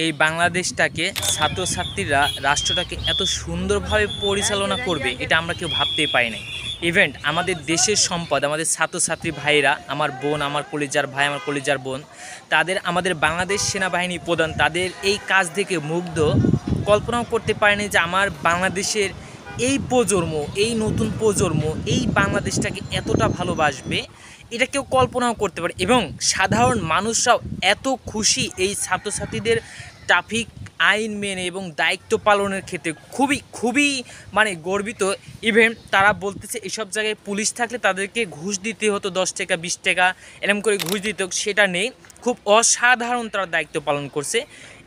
এই বাংলাদেশটাকে ছাত্রছাত্রীরা রাষ্ট্রটাকে এত সুন্দরভাবে পরিচালনা করবে এটা আমরা কেউ ভাবতেই পারি নাই। ইভেন্ট আমাদের দেশের সম্পদ, আমাদের ছাত্রছাত্রী ভাইরা, আমার বোন, আমার কলিজার ভাই, আমার কলিজার বোন, তাদের আমাদের বাংলাদেশ সেনাবাহিনী প্রধান তাদের এই কাজ দেখে মুগ্ধ, কল্পনাও করতে পারেনি যে আমার বাংলাদেশের এই প্রজন্ম, এই নতুন প্রজন্ম এই বাংলাদেশটাকে এতটা ভালোবাসবে, এটা কেউ কল্পনাও করতে পারে। এবং সাধারণ মানুষরাও এত খুশি এই ছাত্রছাত্রীদের ট্রাফিক আইন মেনে এবং দায়িত্ব পালনের ক্ষেত্রে খুবই খুবই গর্বিত। ইভেন তারা বলতেছে এসব জায়গায় পুলিশ থাকলে তাদেরকে ঘুষ দিতে হতো, 10 টাকা 20 টাকা এরকম করে ঘুষ দিতে হতো, সেটা নেই। খুব অসাধারণ তারা দায়িত্ব পালন করছে।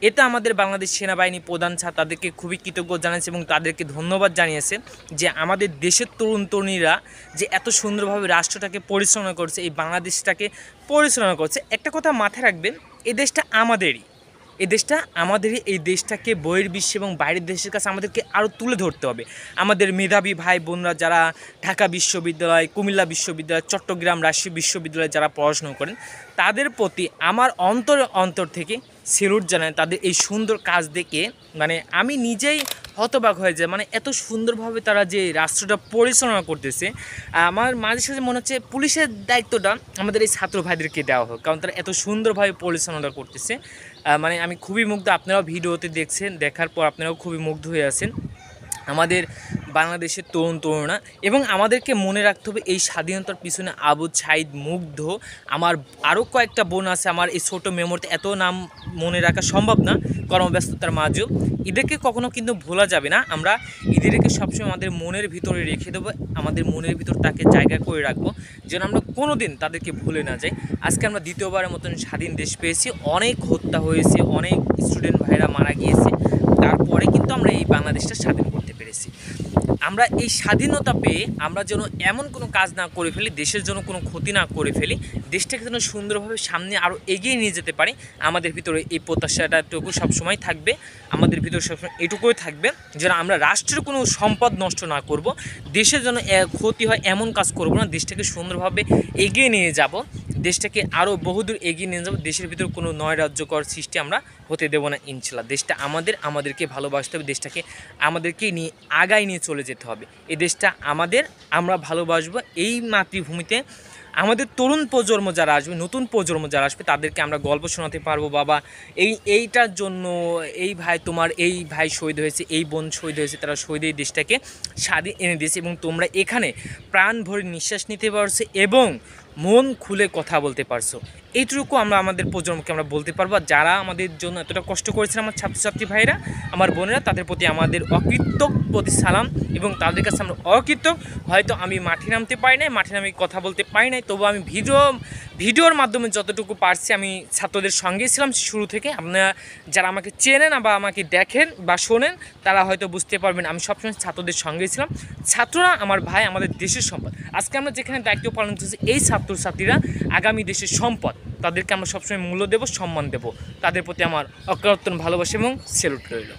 এটা আমাদের বাংলাদেশ সেনাবাহিনী প্রধান স্যার তাদেরকে খুবই কৃতজ্ঞ জানিয়েছে এবং তাদেরকে ধন্যবাদ জানিয়েছে যে আমাদের দেশের তরুণ তরুণীরা যে এত সুন্দরভাবে রাষ্ট্রটাকে পরিচালনা করছে, এই বাংলাদেশটাকে পরিচালনা করছে। একটা কথা মাথায় রাখবেন, এই দেশটা আমাদেরই, এই দেশটাকে বহির্বিশ্ব এবং বাইরের দেশের কাছে আমাদেরকে আরও তুলে ধরতে হবে। আমাদের মেধাবী ভাই বোনরা যারা ঢাকা বিশ্ববিদ্যালয়, কুমিল্লা বিশ্ববিদ্যালয়, চট্টগ্রাম রাজশাহী বিশ্ববিদ্যালয়ে যারা পড়াশোনা করেন, তাদের প্রতি আমার অন্তর থেকে সেলুট জানাই। তাদের এই সুন্দর কাজ দেখে আমি নিজেই হতবাক হয়ে যায়। এত সুন্দরভাবে তারা যে রাষ্ট্রটা পরিচালনা করতেছে, আমার মাঝে সাঝে মনে হচ্ছে পুলিশের দায়িত্বটা আমাদের এই ছাত্র ভাইদেরকে দেওয়া হোক, কারণ তারা এত সুন্দরভাবে পরিচালনা করতেছে। আমি খুবই মুগ্ধ। আপনারাও ভিডিওতে দেখছেন, দেখার পর আপনারাও খুবই মুগ্ধ হয়ে আছেন আমাদের বাংলাদেশের তরুণ তরুণরা। এবং আমাদেরকে মনে রাখতে হবে এই স্বাধীনতার পিছনে আবু সাইদ, মুগ্ধ, আমার আরও কয়েকটা বোন আছে। আমার এই ছোটো মেমোরিতে এত নাম মনে রাখা সম্ভব না কর্মব্যস্ততার মাঝেও। এদেরকে কখনো কিন্তু ভোলা যাবে না। আমরা এদেরকে সবসময় আমাদের মনের ভিতরে রেখে দেবো, আমাদের মনের ভিতর তাকে জায়গা করে রাখবো, যেন আমরা কোনো দিন তাদেরকে ভুলে না যাই। আজকে আমরা দ্বিতীয়বারের মতন স্বাধীন দেশ পেয়েছি। অনেক হত্যা হয়েছে, অনেক স্টুডেন্ট ভাইরা মারা গিয়েছে, তারপরে কিন্তু আমরা এই বাংলাদেশটা স্বাধীন করতে পেরেছি। আমরা এই স্বাধীনতা পেয়ে আমরা যেন এমন কোনো কাজ না করে ফেলি, দেশের জন্য কোনো ক্ষতি না করে ফেলি, দেশটাকে যেন সুন্দরভাবে সামনে আরও এগিয়ে নিয়ে যেতে পারি। আমাদের ভিতরে এই প্রত্যাশাটাটুকু সবসময় থাকবে, আমাদের ভিতরে সবসময় এটুকুই থাকবে যেন আমরা রাষ্ট্রের কোনো সম্পদ নষ্ট না করব, দেশের যেন ক্ষতি হয় এমন কাজ করব না, দেশটাকে সুন্দরভাবে এগিয়ে নিয়ে যাব, দেশটাকে আরও বহুদূর এগিয়ে নিয়ে যাব। দেশের ভিতর কোনো নয়রাজ্যকর সৃষ্টি আমরা হতে দেবো না ইনশাল্লাহ। দেশটা আমাদেরকে ভালোবাসতে হবে, দেশটাকে আমাদেরকে নিয়ে আগায় নিয়ে চলে যেতে হবে। এই দেশটা আমাদের, আমরা ভালোবাসবো। এই মাতৃভূমিতে আমাদের তরুণ প্রজন্ম যারা আসবে, নতুন প্রজন্ম যারা আসবে, তাদেরকে আমরা গল্প শোনাতে পারবো, বাবা এইটার জন্য এই ভাই, তোমার এই ভাই শহীদ হয়েছে, এই বোন শহীদ হয়েছে, তারা শহীদ এই দেশটাকে স্বাধীন এনে দিয়েছে এবং তোমরা এখানে প্রাণ ভরে নিঃশ্বাস নিতে পারছো এবং মন খুলে কথা বলতে পারছো। এইটুকু আমরা আমাদের প্রজন্মকে আমরা বলতে পারবো। যারা আমাদের জন্য এতটা কষ্ট করেছেন, আমার ছাত্রছাত্রী ভাইরা, আমার বোনেরা, তাদের প্রতি আমাদের প্রতি সালাম। এবং তাদের কাছে আমরা অকৃতজ্ঞ। হয়তো আমি মাঠে নামতে পারি নাই, মাঠে নামে কথা বলতে পারি নাই, তবু আমি ভিডিওর মাধ্যমে যতটুকু পারছি আমি ছাত্রদের সঙ্গেই ছিলাম শুরু থেকে। আপনারা যারা আমাকে চেনেন বা আমাকে দেখেন বা শোনেন, তারা হয়তো বুঝতে পারবেন আমি সবসময় ছাত্রদের সঙ্গেই ছিলাম। ছাত্ররা আমার ভাই, আমাদের দেশের সম্পদ। আজকে আমরা যেখানে দায়িত্ব পালন করছি, এই ছাত্রছাত্রীরা আগামী দেশের সম্পদ, তাদেরকে আমরা সবসময় মূল্য দেব, সম্মান দেব। তাদের প্রতি আমার অকারণ ভালোবাসা এবং সেলুট রইল।